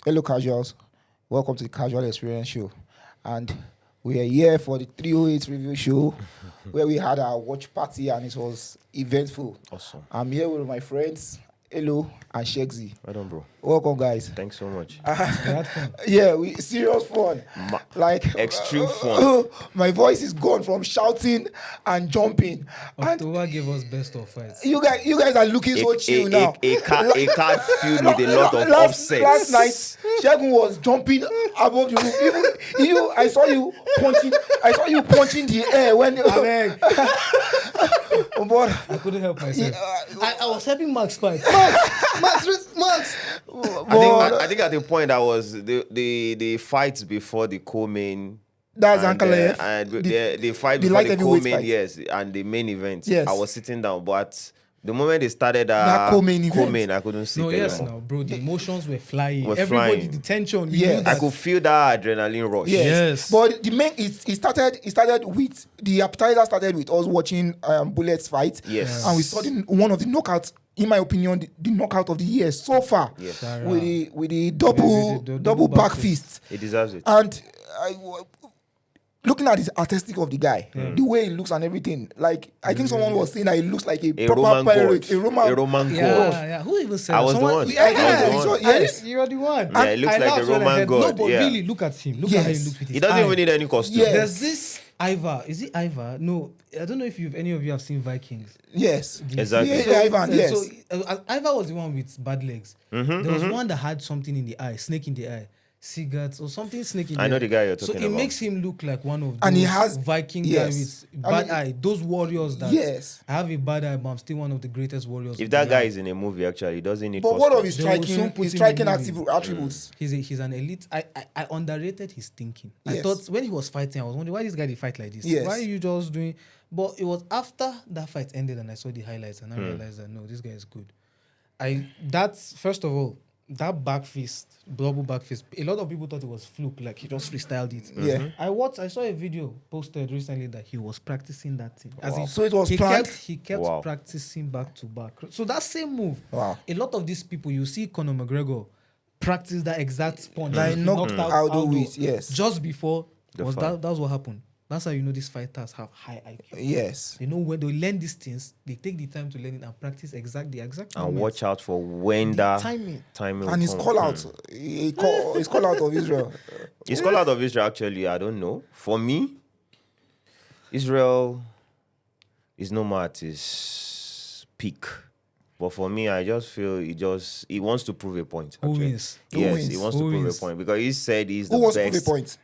Hello, casuals. Welcome to the Casual Experience Show. And we are here for the 308 review show where we had our watch party and it was eventful. Awesome. I'm here with my friends, Hello and Shekzi. Right on, bro. Welcome, guys. Thanks so much. Yeah, we serious fun. Extreme fun. My voice is gone from shouting and jumping. October gave us best of fights. You guys are looking so chill now. A card filled with a lot of upsets. Last night, Shegun was jumping above the roof. Even you, I saw you punching the air when. Oh, boy. I couldn't help myself. I was helping Max fight. Max. I think at the point that was the fight before the co-main. That's Ankalev. And the fight before the co-main, fight. yes, and the main event. Yes. I was sitting down, but the moment they started that co-main event, I couldn't sit No, yes, anymore. now, bro. The emotions were flying. Were Everybody, flying. the tension. Yes. I could feel that adrenaline rush. Yes. But the main it started with the appetizer started with us watching Bullets fight. Yes. And we saw one of the knockouts, in my opinion, the knockout of the year so far. Yes. With the double back fist. He deserves it. And looking at the artistic of the guy, the way he looks and everything, like I think someone was saying that he looks like a proper Roman pirate, god. a Roman god. Yeah. Who even said I that? was the Someone- one. Yeah, I was the one. Yes. You're the one. Yeah, it looks I like laughed a when I Roman heard- god. No, but Yeah. really, look at him. Look at how he Yes. looks with his He doesn't eye. even need any costume. Yes. There's this Ivar. Is it Ivar? No, I don't know if any of you have seen Vikings. Yes. Exactly. Yeah, Ivan, yes. So Ivar was the one with bad legs. There was one that had something in the eye, snake in the eye, cigarettes or something snake in the eye. I know the guy you're talking So it about. makes him look like one of those And he has- Viking yes. guys with bad eye. Those warriors that Yes. I have a bad eye, but I'm still one of the greatest warriors. If of that the guy eye. is in a movie, actually, he doesn't need But what costume. of his They will soon striking? put His him striking in movies. attributes. He's an elite. I underrated his thinking. I Yes. thought when he was fighting, I was wondering why this guy did fight like this. Yes. Why are you just doing? But it was after that fight ended and I saw the highlights and I realized that no, this guy is good. That's first of all that back fist, double back fist. A lot of people thought it was fluke, like he just freestyled it. Yeah. I saw a video posted recently that he was practicing that thing. As in, So it was he planned? kept Wow. practicing back to back. So that same move. Wow. A lot of these people, you see Conor McGregor practice that exact punch. That he He knocked out Aldo with, yes. Just before The was fight. that was what happened. That's how you know these fighters have high IQ. Yes. They know when they learn these things, they take the time to learn it and practice the exact And moments. watch out for when The that timing. timing And his will call come. out, his call out of Israel. His call out of Israel, actually, I don't know. For me, Israel is no more at his peak. But for me, I just feel he wants to prove a point. Who Actually. wins? Yes, wins? he wants to Who prove wins? a point because he said he's the Who wants to best. prove a point?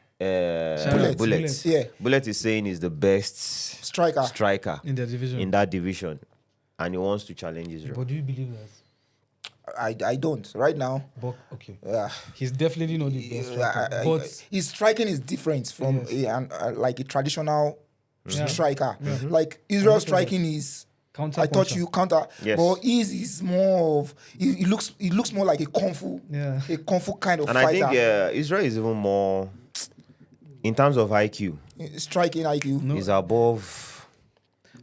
Bullet. Yeah. Bullet is saying he's the best Striker. In their division. in that division, and he wants to challenge Israel. But do you believe that? I don't. Right now, But okay. uh, He's definitely not the best striker. But his striking is different from like a traditional striker. Like Israel striking is. counter I thought you counter, Yes. but his is more of. He looks more like a kung fu, Yeah. a kung fu kind of And fighter. I think Israel is even more, in terms of IQ, Striking IQ. No. is above.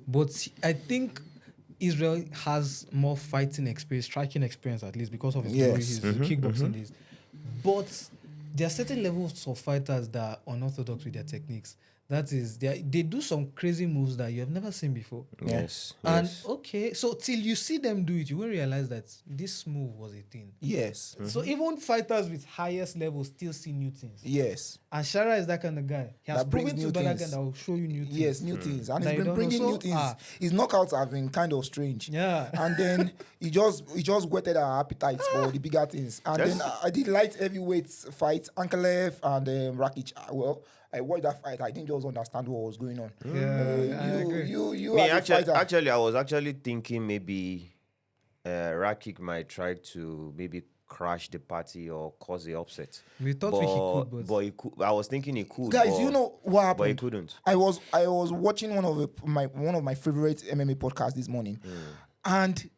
But I think Israel has more fighting experience, striking experience at least because of his Yes. glory, his kickboxing days. But there are certain levels of fighters that are unorthodox with their techniques. That is, they do some crazy moves that you have never seen before. Yes. And yes. okay, so till you see them do it, you will realize that this move was a thing. Yes. So even fighters with highest levels still see new things. Yes. And Shara is that kind of guy. He has That brings proven to new be that guy things. that will show you new things. Yes, new things, and That he's you been don't bringing know. new So, things. His knockouts have been kind of strange. Yeah. And then he just whetted our appetites for the bigger things. And Yes. then I did light heavyweights fight, Ankalev and Rakic. Well, I watched that fight. I didn't just understand what was going on. Yeah, I agree. You Me, as a fighter. actually, I was actually thinking maybe Rakik might try to maybe crash the party or cause the upset. We thought he could, but he could. I was thinking he could. Guys, but, you know what happened? But he couldn't. I was watching one of my favorite MMA podcasts this morning, and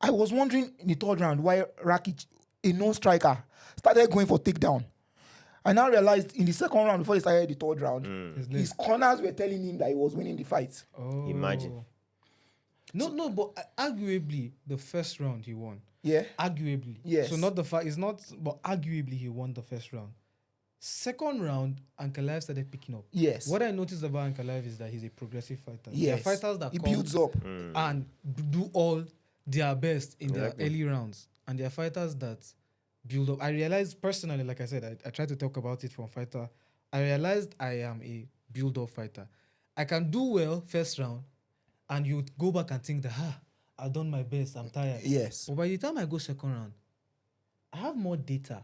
I was wondering in the third round why Rakic, a non-striker, started going for takedown. I now realized in the second round before he started the third round, his corners were telling him that he was winning the fight. Oh. Imagine. No, but arguably the first round he won. Yeah. Arguably. Yes. So not the fact, it's not, but arguably he won the first round. Second round, Ankalaev started picking up. Yes. What I noticed about Ankalaev is that he's a progressive fighter. Yes. There are fighters that he come builds up. and do all their best in Exactly. their early rounds. And there are fighters that build up. I realized personally, like I said, I tried to talk about it from fighter. I realized I am a build-up fighter. I can do well first round, and you go back and think that, I've done my best, I'm tired. Yes. But by the time I go second round, I have more data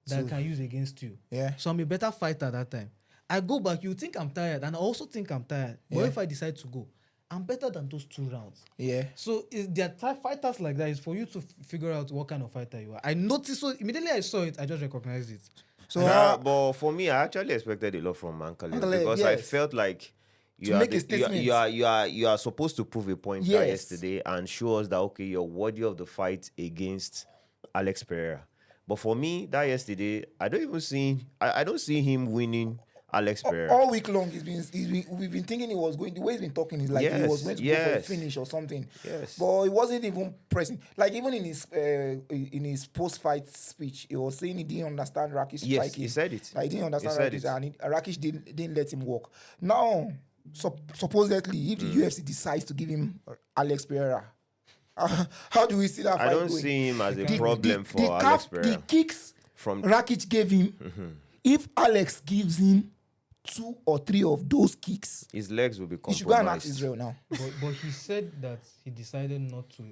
that I can use against you. Yeah. So I'm a better fighter that time. I go back, you think I'm tired, and I also think I'm tired. But Yeah. if I decide to go, I'm better than those 2 rounds. Yeah. So there are fighters like that. It's for you to figure out what kind of fighter you are. I noticed, so immediately I saw it, I just recognized it. So But for me, I actually expected a lot from Ankalaev Ankalaev, because I yes. felt like To make a statement. you are supposed to prove a point Yes. yesterday and show us that okay, you're worthy of the fight against Alex Pereira. But for me, that yesterday, I don't see him winning Alex Pereira. all week long, we've been thinking he was going. The way he's been talking is like he was going to go for a Yes. finish or something. Yes. But it wasn't even pressing. Like even in his post-fight speech, he was saying he didn't understand Rakic Yes, striking. he said it. Like, he didn't understand He said Rakic, it. and Rakic didn't let him walk. Now, supposedly, if the UFC decides to give him Alex Pereira, how do we see that fight I don't going? see him as a problem for the Alex the Pereira. kicks From Rakic gave him, if Alex gives him 2 or 3 of those kicks, his legs will be he should go and ask compromised. Israel now. But he said that he decided not to,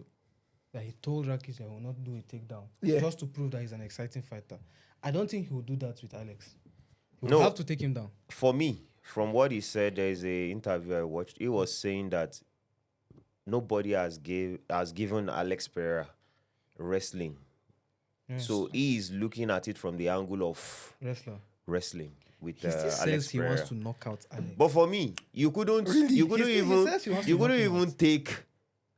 that he told Rakic that he will not do a takedown. Yeah. Just to prove that he's an exciting fighter. I don't think he will do that with Alex. He will No. have to take him down. For me, from what he said, there is a interview I watched. He was saying that nobody has given Alex Pereira wrestling. Yes. So he is looking at it from the angle of Wrestler. wrestling with He still Alex says he Pereira. wants to knock out Alex. But for me, you couldn't Really? you couldn't He even says he wants you to knock couldn't him even out. take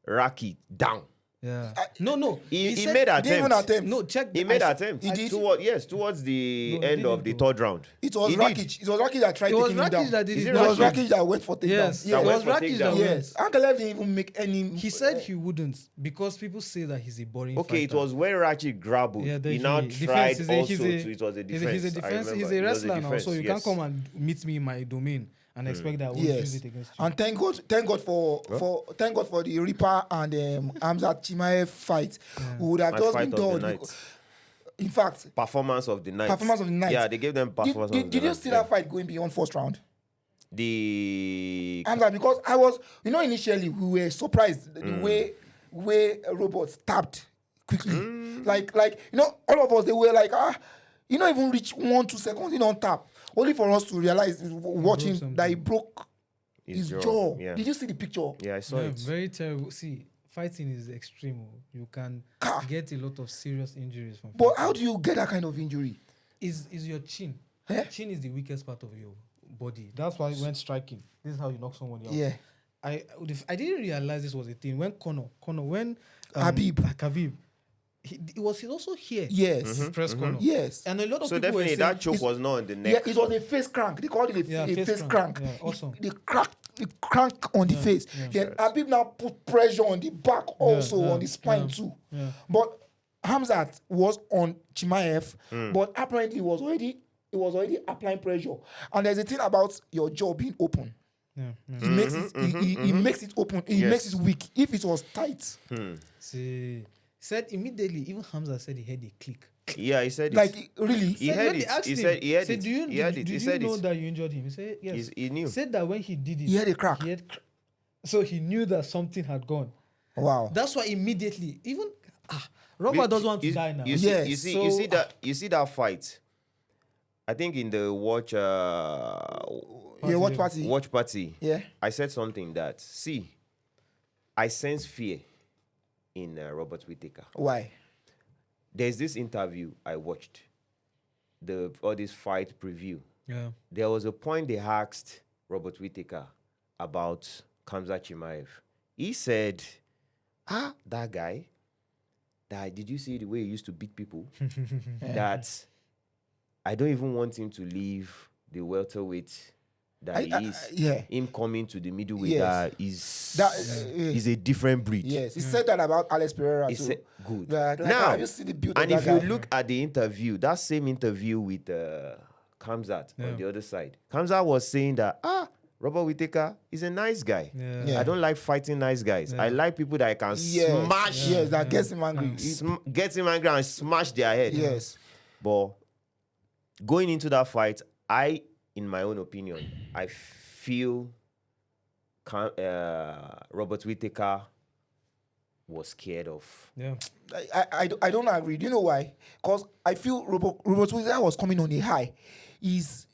Rocky down. Yeah. No. He said- made He didn't even attempt. attempt. No, check. He made I- attempt. He did? Towards the No, he end of the didn't though. 3rd round. It was He did. Rakic. It was Rakic that tried It was taking him down. Rakic that did Is it. it It was Rakic? Rakic that went for takedown. Yes. Yeah. It was went for Rakic that takedown. went. Yes. Ankalaev didn't even make any. He said he wouldn't because people say that he's a boring Okay, it fighter. was when Rakic grappled. Yeah, he now defense. tried He's also he's to. It was a defense. He's a I defense. remember. He's It a was wrestler now, defense, so you yes. can't come and meet me in my domain and expect that I won't Yes. use it against you. And thank God for the Reaper and Hamzat Chimaev fight. We would have My just fight been of the done. night. In fact, Performance of the night. Performance of the night. Yeah, they gave them performance of the did you night. see Yeah. that fight going beyond first round? The Hamzat, because I was, initially we were surprised the way robots tapped quickly. Like all of us, they were like, even reach 1-2 seconds, on tap. Only for us to realize watching something. that he broke his jaw. Yeah. Did you see the picture? Yeah, I saw Yeah, it. very terrible. See, fighting is extreme. You can get a lot of serious injuries from. But fighting. how do you get that kind of injury? Is your chin? Eh? Chin is the weakest part of your body. That's why when striking, this is how you knock somebody out. Yeah. I didn't realize this was a thing when when Khabib, it was also here. Yes. His press corner. Yes. And a lot of So people were definitely saying, that choke was not on the Yeah, neck. it was a face crank. They called it a face crank. Yeah, awesome. The crank on the face. yeah. Then Habib now put pressure on the back also, yeah, on the spine yeah, too. yeah. But Hamzat was on Chimaev, but apparently it was already applying pressure. And there's a thing about your jaw being open. Yeah, It makes it makes it open. It Yes. makes it weak. If it was tight, See, said immediately, even Hamza said he heard a click. Yeah, he said it. like really. He Said heard when they it. asked He him, said he heard said, it. Do you, He heard did, it. He did said you know it. that you injured him? He said yes. He knew. Said that when he did it, He had a crack. So he knew that something had gone. Wow. That's why immediately, even Robert doesn't want to die now. You see, Yes. you see that fight. I think in the watch What party? watch party. Yeah. I said something that I sense fear in Robert Whittaker. Why? There's this interview I watched, all this fight preview. Yeah. There was a point they asked Robert Whittaker about Khamzat Chimaev. He said, that guy, did you see the way he used to beat people? That I don't even want him to leave the welterweight that he is. Yeah. Him coming to the middleweight Yes. is a different breed. Yes, he said that about Alex Pereira He too. said, good. Like, Now, have you seen the build and of if that you guy? look at the interview, that same interview with Kamzat on the other side, Kamzat was saying that Robert Whittaker is a nice guy. Yeah. I don't like fighting nice guys. I like people that I can smash. Yes, that gets him angry. Get him angry and smash their head. Yes. But going into that fight, in my own opinion, I feel Robert Whittaker was scared of. Yeah. I don't agree. Do you know why? Because I feel Robert Whittaker was coming on a high. He's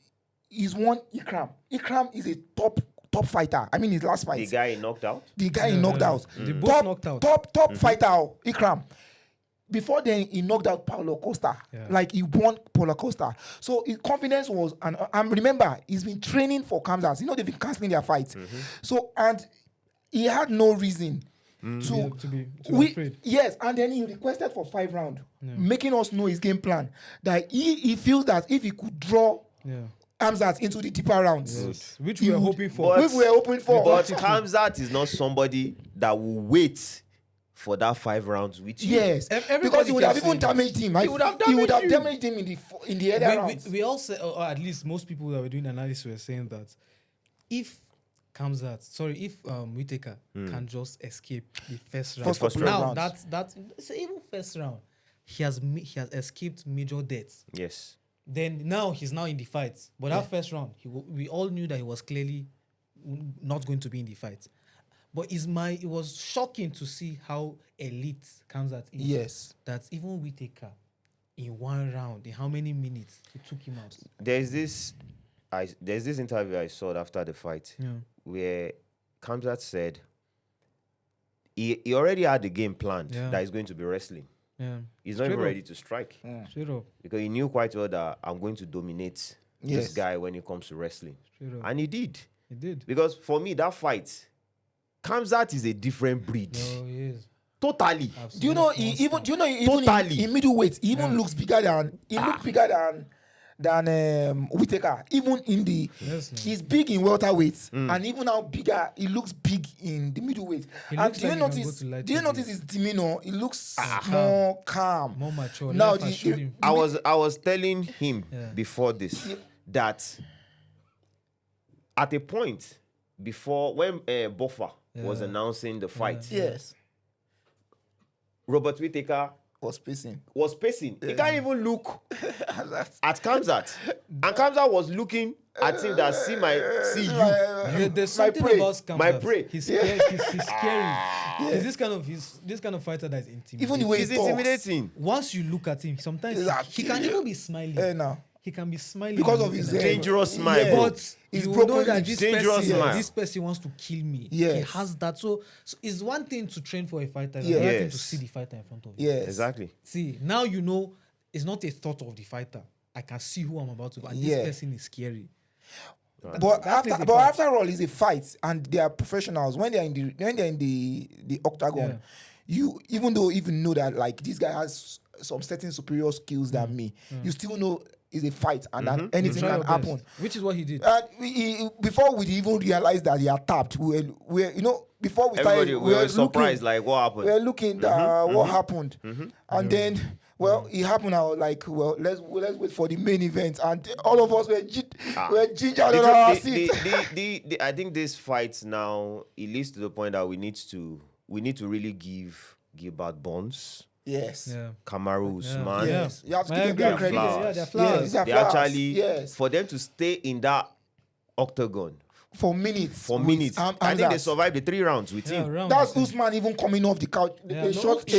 one Ikram. Ikram is a top fighter. I mean, his last fight. The guy he knocked out? The guy he knocked out. They both knocked out. Top fighter, Ikram. Before then, he knocked out Paulo Costa. Yeah. Like, he won Paulo Costa. So, his confidence was... And remember, he's been training for Kamzat. You know, they've been cancelling their fights. So, and he had no reason to be afraid. Yes, and then he requested for 5 rounds, making us know his game plan. That he feels that if he could draw Kamzat into the deeper rounds, which we were hoping for. Which we were hoping for. But Kamzat is not somebody that will wait for that 5 rounds with you. Yes, because he would have even damaged him. He would have damaged him in the earlier rounds. We all say, or at least most people that were doing analysis were saying that if Whittaker can just escape the first round. First now round. that's so even first round, he has escaped major deaths. Yes. Then now he's now in the fight. But that first round, we all knew that he was clearly not going to be in the fight. But it was shocking to see how elite Kamzat is. Yes. That even Whittaker, in 1 round, in how many minutes, he took him out. There's this interview I saw after the fight where Kamzat said he already had the game planned that he's going to be wrestling. Yeah. He's not even ready to strike. Straight up. Because he knew quite well that I'm going to dominate this guy when it comes to wrestling. Straight up. And he did. He did. Because for me, that fight, Kamzat is a different breed. No, he is. Totally. Absolutely. Do you know? Even Totally. in middleweight, he even looks bigger than. He looks bigger than Whittaker. Even in the, he's big in welterweight, and even how bigger he looks big in the middleweight. And do you notice his demeanor? He looks more calm, more mature. Now I was telling him before this that at a point before when Boffa was announcing the fight, yes, Robert Whittaker was pacing. He can't even look at Kamzat. And Kamzat was looking at him that see you. There's something about Kamzat. My prey. He's scary. He's this kind of fighter that is intimidating. Even the way He's he talks. intimidating. Once you look at him, sometimes he can even be smiling. Now. He can be smiling Because of his dangerous smile. Yeah. But He's you broken know that lips. this person wants to kill me. Yes. He has that. So it's one thing to train for a fighter, it's Yes. another thing to see the fighter in front of you. Yes, Exactly. See, now you know it's not a thought of the fighter. I can see who I'm about to, and this person is scary. But after all, it's a fight, and they are professionals. When they're in the octagon, you even know that like this guy has some certain superior skills than me, you still know it's a fight and that anything can happen. Which is what he did. Before we even realized that he had tapped, we before we started, Everybody we were surprised, like what happened? we were looking at what happened, and then it happened. I was like, let's wait for the main event, and all of us were gingered on our seat. I think this fight now it leads to the point that we need to really give Gilbert Burns, Yes. Kamaru Usman, Yes. You have to give them their credit. flowers. they're flowers. Yes, they're They flowers. actually Yes. for them to stay in that octagon For minutes. for with minutes. I think they Hamzat. survived the 3 rounds with him. That's Usman even coming off the couch.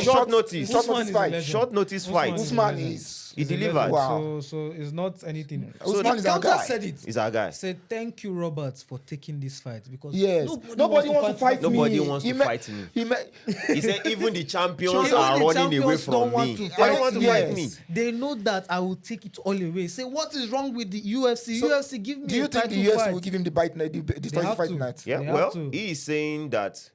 Short notice. Usman is a fight. legend. Short notice fight. Usman is. He delivered. Wow. So it's not anything. Usman is our Kamzat guy. said it. He's our guy. Said thank you, Robert, for taking this fight because Yes. Nobody wants to fight me. Nobody wants to He fight me. He He said even the champions Even are the running away champions don't from want me. to They fight don't want to me. fight Yes. me. they know that I will take it all away. Say what is wrong with the UFC? So, UFC, give me Do you a think title the UFC fight. will give him the fight night, the They story have fight to. night? Yeah, They have well, to. he is saying that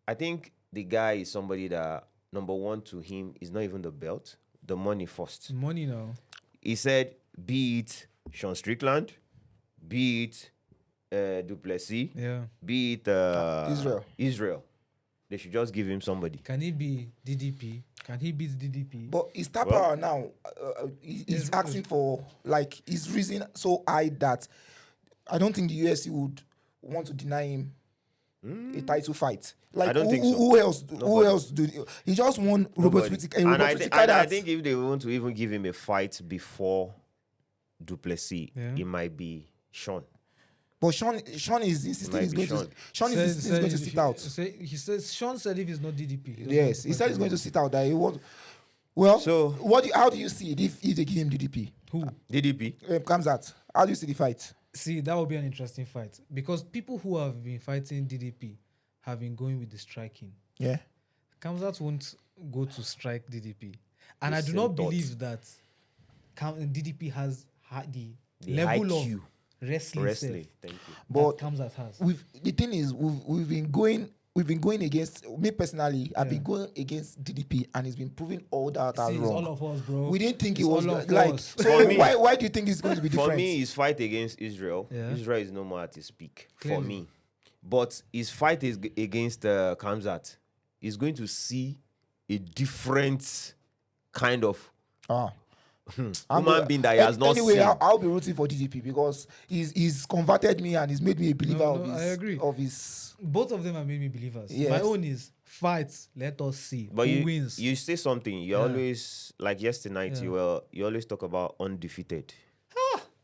I think the guy is somebody that number one to him is not even the belt, the money first. Money now. He said, be it Sean Strickland, be it Duplessis, Yeah. be it Israel. They should just give him somebody. Can he be DDP? Can he beat DDP? But his star power now, he's asking for, like, his reason so high that I don't think the UFC would want to deny him a title fight. Like, I don't think so. Who else? Who else do? He just won Robert Whittaker. And I think if they want to even give him a fight before Duplessis, it might be Sean. But Sean is insisting he's going to. Sean is going to sit out. He says Sean said if he's not DDP. Yes, he said he's going to sit out. That he was. Well, so how do you see it if they give him DDP? Who? DDP comes out. How do you see the fight? See, that would be an interesting fight because people who have been fighting DDP have been going with the striking. Yeah. Kamzat won't go to strike DDP, and I do not believe that DDP has the level IQ. of wrestling. Thank you. But Kamzat has. The thing is, we've been going against me personally. I've been going against DDP, and it's been proving all that as wrong. All of us, bro. We didn't think it was all of like. us. So why do you think it's going to be different? For me, his fight against Israel, Israel is no more at his peak. Clearly. For me, but his fight is against Kamzat. He's going to see a different kind of human being that he has not anyway, seen. I'll be rooting for DDP because he's converted me and he's made me a believer I agree. of his. Both of them have made me believers. Yes. My own is fights. Let us see But who you wins. You say something. You always, like yesterday night, you always talk about undefeated.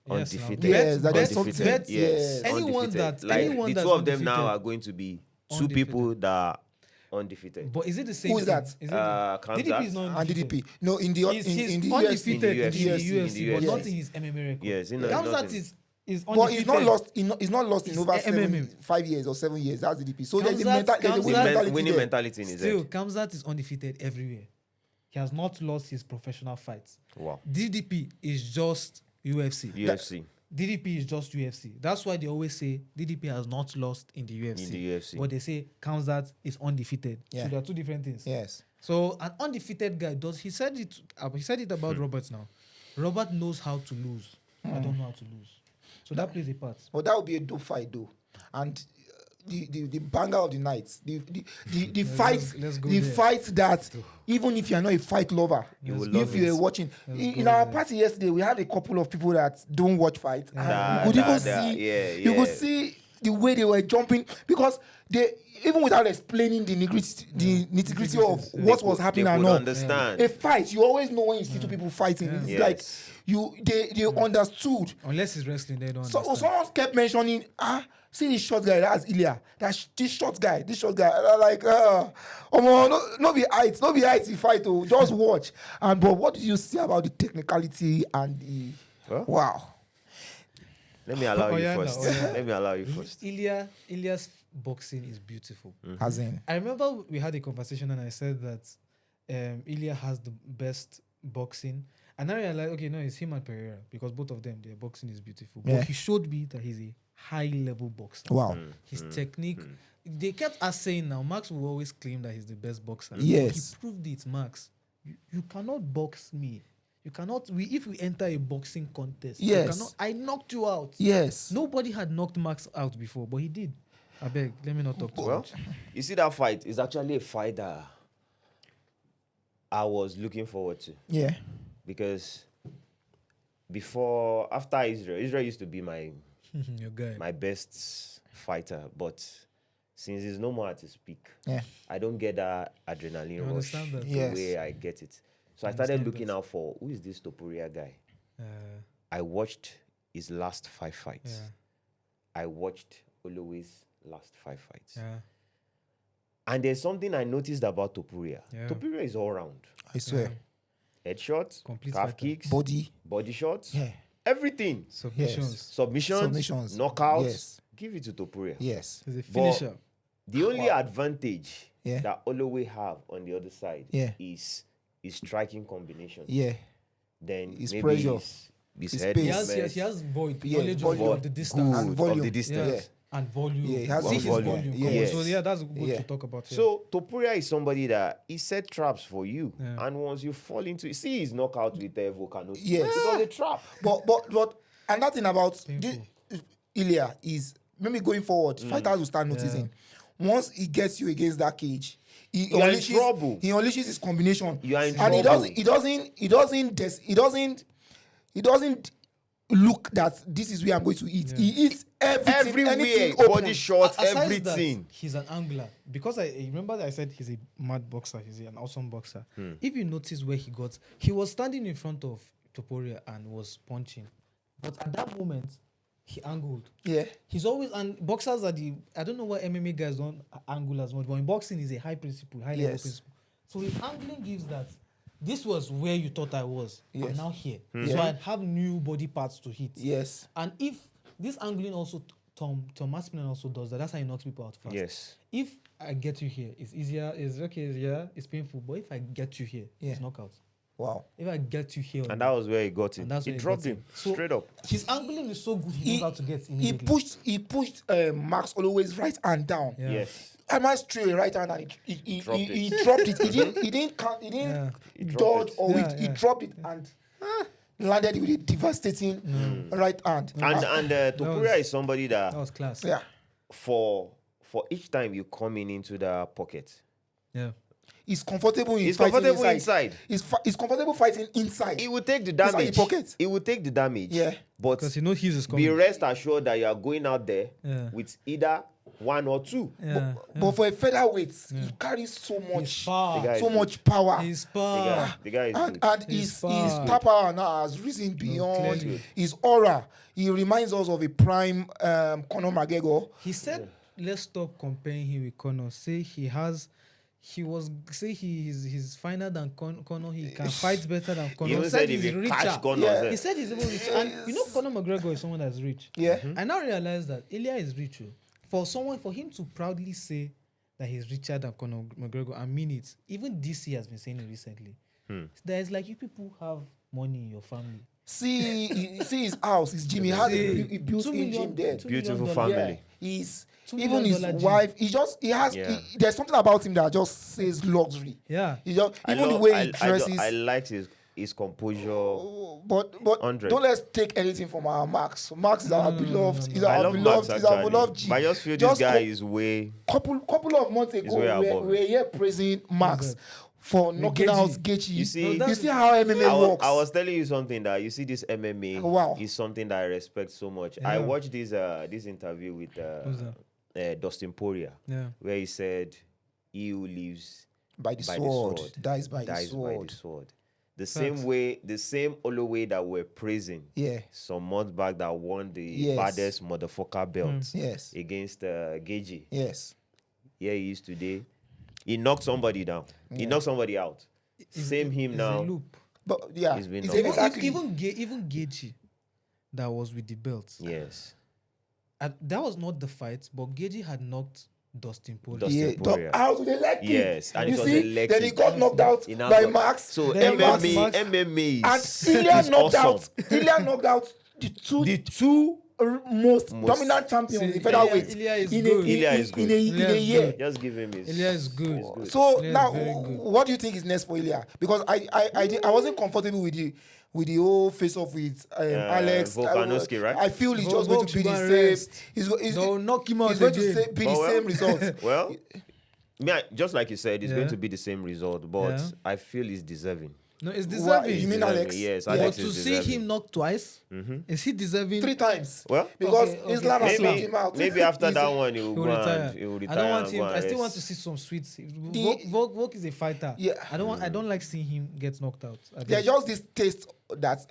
Undefeated. Yes, that is undefeated. something. Yes. Anyone undefeated. that- like anyone the that's two of them now undefeated. are going to be two Undefeated. people that are undefeated. But is it the same? Who is thing? that? Is it Kamzat DDP is not And undefeated. DDP. No, in the He's in the undefeated in the UFC, but UFC. not in his MMA record. Yes, Kamzat is But undefeated. he's not lost in over MMA. 5 years or 7 years. That's DDP. So there's a Kamzat- winning there. mentality in his Still, head. Kamzat is undefeated everywhere. He has not lost his professional fights. Wow. DDP is just UFC. UFC. DDP is just UFC. That's why they always say DDP has not lost in the UFC. In the UFC. But they say Kamzat is undefeated. Yeah. So there are two different things. Yes. So an undefeated guy he said it about Robert now. Robert knows how to lose. I don't know how to lose. So that plays a part. But that would be a dope fight though. And the banger of the night, the fight, let's go the there. fight that even if you're not a fight lover, if you're watching, in our party yesterday, we had a couple of people that don't watch fight. And you could see the way they were jumping because they, even without explaining the nitty-gritty of what was happening They and could all. understand. A fight, you always know when you see two people fighting. It's Yes. like they understood. Unless it's wrestling, they don't So understand. someone kept mentioning, see this short guy, that's Ilya. This short guy. And I'm like, no be height, you fight, just watch. But what did you see about the technicality and the wow? Let me allow you yeah, first. no, yeah. Let me allow you first. Ilya's boxing is beautiful. As in, I remember we had a conversation and I said that Ilya has the best boxing. And I realized, okay, no, it's him and Pereira because both of them, their boxing is beautiful. Yeah. But he showed me that he's a high-level boxer. wow. His technique. They kept us saying now, Max will always claim that he's the best boxer. Yes. He proved it, Max. You cannot box me. You cannot. If we enter a boxing contest, Yes. you cannot, I knocked you out. Yes. Nobody had knocked Max out before, but he did. I beg, let me not talk too Well, much. you see that fight is actually a fight that I was looking forward to Yeah. because after Israel used to be my Your guy. my best fighter, but since he's no more at his peak, Yeah. I don't get that adrenaline You rush understand that? the Yes. way I get it. So I I started understand looking that. out for who is this Topuria guy. Uh, I watched his last 5 fights. yeah, I watched Holloway's last 5 fights. yeah. And there's something I noticed about Topuria. Yeah. Topuria is all round. I swear. Headshots, Complete calf fighter. kicks, Body. shots, Yeah. everything. Submissions. Submissions, knockouts. Yes. Give it to Topuria. Yes. He's a finisher. The only advantage Yeah. that Holloway have on the other side Yeah. is his striking combination. Yeah. Then His maybe pressure. his His head pace. He has void, Yeah, knowledge volume. of the distance. And good volume. of the distance. Yeah. And volume. Yeah, he has See his volume. volume. Yeah. Come on. So Yes. yeah, that's good Yeah. to talk about. So Topuria is somebody that he set traps for you, Yeah. and once you fall into it, see his knockout with Volcano. Yes. It was a trap. But another thing about Painful. Ilya is maybe going forward, fighters will start noticing. Once he gets you against that cage, he are in trouble. He unleashes his combination. You are in and trouble. he doesn't look that this is where I'm going to eat. He eats everything, anything Everywhere, open. body shots, Aside everything. That, he's an angler. Because I remember that I said he's a mad boxer. He's an awesome boxer. If you notice where he was standing in front of Topuria and was punching. But at that moment, he angled. Yeah. He's always, and boxers are I don't know why MMA guys don't angle as much, but in boxing is a high principle, high level principle. So his angling gives that. This was where you thought I was. Yes. I'm now here. Mm-hmm. So I have new body parts to hit. Yes. And if this angling also, Tom Aspinall also does that. That's how he knocks people out fast. Yes. If I get you here, it's easier. It's okay. It's painful. But if I get you here, it's knockout. Wow. If I get you here, And that was where he got him. He dropped him So straight up. his angling is so good. He knows how to get He immediately. pushed Max Holloway's right hand down. Yeah. Yes. I must threw a right hand and he dropped it. He didn't dodge or Yeah, he yeah. dropped it and landed with a devastating right hand. And Topuria is somebody that That was class. Yeah. for each time you come into the pocket, Yeah. He's comfortable in he's fighting comfortable inside. He's comfortable fighting inside. He will take the Inside the damage. pocket. He will take the damage. Yeah. But Because you know he's is be coming. rest assured that you are going out there Yeah. with either one or two. Yeah. But for a featherweight, he carries so His much power. The guy so is much power. His The power. guy, the guy is good. And His his power. star power now has risen beyond clearly. his aura. He reminds us of a prime Conor McGregor. He said, "Let's stop comparing him with Conor. Say he's finer than Conor. He can fight better than Conor. He even said if he catch Conor, Yeah. He said he's even rich. And you know Conor McGregor is someone that's rich. Yeah. I now realize that Ilya is rich. For him to proudly say that he's richer than Conor McGregor and mean it, even DC has been saying it recently. There's like, you people have money in your family. See his house, his gym. He has a built $2 in million, gym there. $2 Beautiful million. family. Yeah. He's $2 even his million wife. gym. There's something about him that just says luxury. Yeah. He just I even the love- way I- he dresses. I liked his composure. But 100. don't let's take anything from our Max. Max is our beloved. He's I our love beloved. Max He's our actually. beloved G. But I just feel Just this guy is way. couple of months ago, way we above. were here praising Max for knocking out Gaethje. You see- see how MMA works. I was telling you something that you see this MMA Wow. is something that I respect so much. I watched this interview with Dustin Poirier, where he said he who lives by the by sword, the sword dies by dies the by sword. the sword. The same way, the same Holloway that we're praising Yeah. some months back that won the Yes. baddest motherfucker belt Yes. against Gaethje. Yes. Here he is today. He knocked somebody down. He knocked somebody out. Same him It's now. a loop. But yeah, He's been it's knocked out. exactly. Even Gaethje, that was with the belt. Yes. That was not the fight, but Gaethje had knocked Dustin Poirier. Dustin Yeah, Poirier. out with a leg kick. Yes, and you it was see, a leg then he kick. got knocked out He now by got- Max. So then MMA and is Ilya knocked awesome. out. Ilya knocked out the two most dominant champions in featherweight Ilya is in good. Ilya is good. in a Ilya is year. good. Just give him his. Ilya is good. So Ilya is now, very good. what do you think is next for Ilya? Because I wasn't comfortable with the whole face off with Alex Volkanovski, right? I feel he's just Volk going to be should the go and same. rest. They'll knock him out He's going again. to be the Well, same result. Well, just like you said, it's Yeah. going to be the same result, but Yeah. I feel he's deserving. No, it's Well, deserving. you mean Deserving, Alex? yes, Yeah. Alex But to is see deserving. him knock twice, is he deserving? 3 times. Well, Because Okay, Islam has slapped maybe him out. maybe after He's- that one he will He will go retire. and he will retire. I don't want and him. go and I still want rest. to see some sweets. The- Volk is a fighter. Yeah. I don't like seeing him get knocked out. There's just this taste that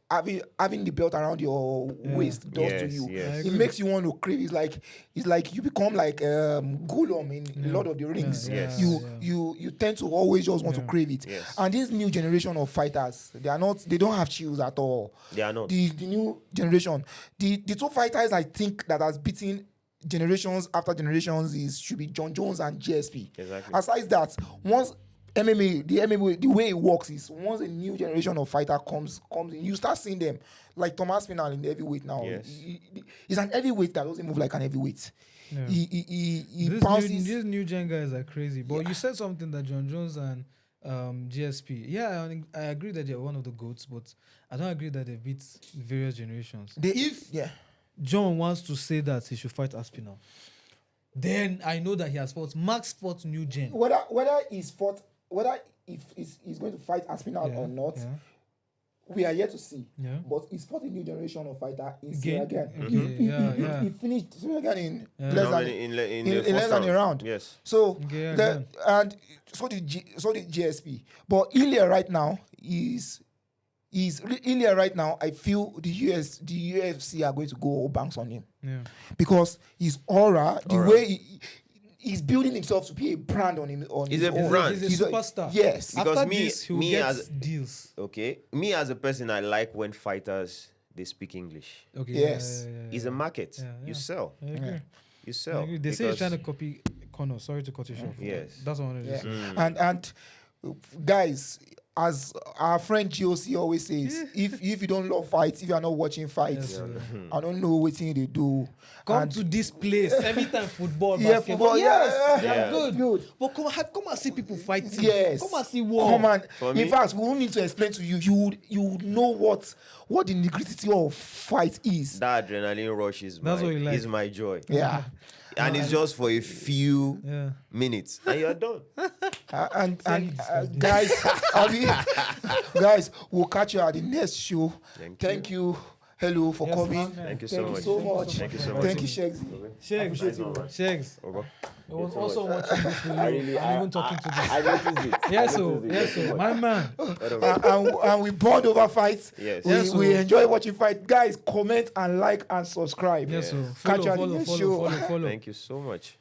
having the belt around your waist does to Yes, you. yes. I It agree. makes you want to crave. It's like you become like Gollum in Lord of the Rings. Yes. You tend to always just want to crave it. Yes. And this new generation of fighters, they don't have chills at all. They are not. The new generation, the two fighters I think that has beaten generations after generations should be John Jones and GSP. Exactly. Aside that, once MMA, the way it works is once a new generation of fighter comes in, you start seeing them like Thomas Pinal in the heavyweight now. Yes. He's an heavyweight that doesn't move like an heavyweight. Yeah. He These bounces. These new gen guys are crazy. But you said something that John Jones and GSP. Yeah, I agree that they're one of the GOATs, but I don't agree that they beat various generations. John wants to say that he should fight Aspinall. Then I know that he has fought. Max fought New Gen. Whether he's going to fight Aspinall or not, we are yet to see. Yeah. But he's fought a new generation of fighter in Again. He finished Sierra in less than a round. Yes. So and so did GSP. But Ilya right now I feel the UFC are going to go all banks on him. Yeah. Because his aura, the way he's building himself to be a brand on him. He's a brand. He's a superstar. Yes. Because After this, he will get deals. Okay. Me as a person, I like when fighters they speak English. Okay. Yes. It's a market. Yeah. You sell. I agree. You sell. They say you're trying to copy Connor. Sorry to cut you short. Yes. That's what I wanted to say. And guys, as our friend GOC always says, if you don't love fights, if you are not watching fights, I don't know what thing they do. Come to this place every time football, Yeah, basketball. football, Yes, they yeah. are good. Good. But come and see people fighting. Yes. Come and see war. Come on. For In me- fact, we won't need to explain to you. You would know what the nitty-gritty of fight is. That adrenaline rush is That's what you like. is my joy. Yeah. And it's just for a few Yeah. minutes. And you're done. Guys, guys, we'll catch you at the next show. Thank you. Hello for Yes, coming. man. Thank you Thank so you much. so much. Thank you so much. Thank you, Shegs. Shags. Okay. I was also watching this video. really- I'm even talking to them. I noticed it. Yes, so my man. And we bond over fights. Yes. Yes, We so- enjoy watching fight. Guys, comment and like and subscribe. Yes, so Catch you at the follow, next follow, show. follow. Thank you so much.